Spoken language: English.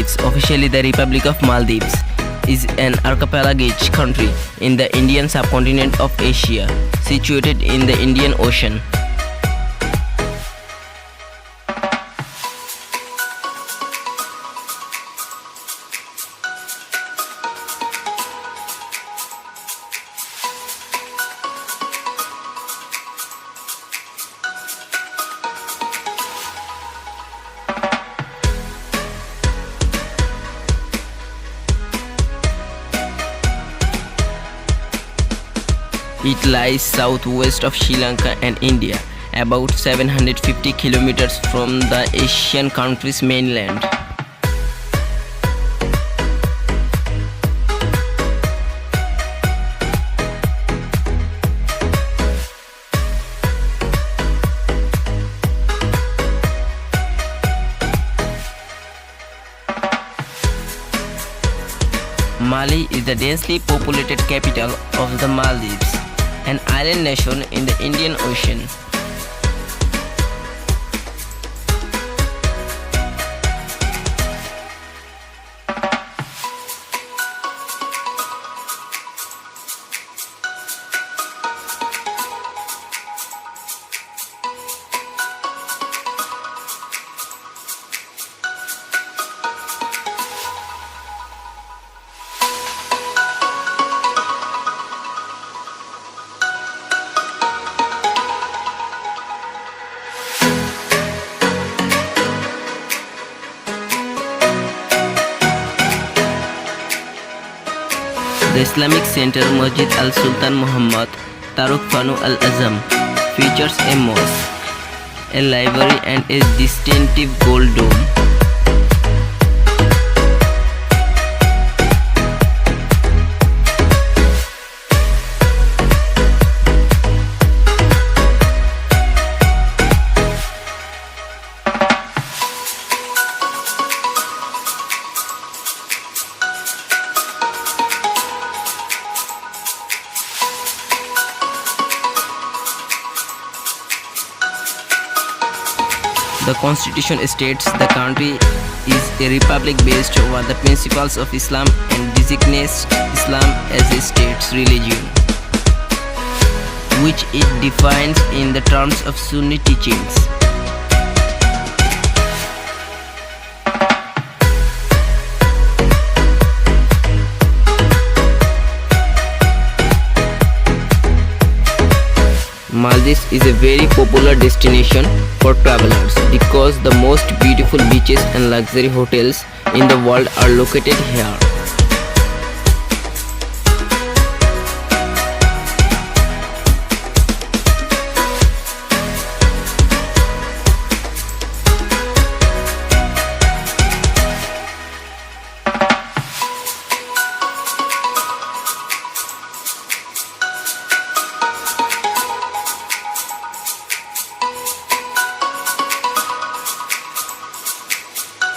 Maldives, officially the Republic of Maldives, is an archipelagic country in the Indian subcontinent of Asia, situated in the Indian Ocean. It lies southwest of Sri Lanka and India, about 750 kilometers from the Asian country's mainland. Mali is the densely populated capital of the Maldives, an island nation in the Indian Ocean. The Islamic Center Masjid Al Sultan Muhammad Taruk Fanu Al Azam features a mosque, a library and a distinctive gold dome. The constitution states the country is a republic based on the principles of Islam and designates Islam as a state's religion, which it defines in the terms of Sunni teachings. Maldives is a very popular destination for travelers because the most beautiful beaches and luxury hotels in the world are located here.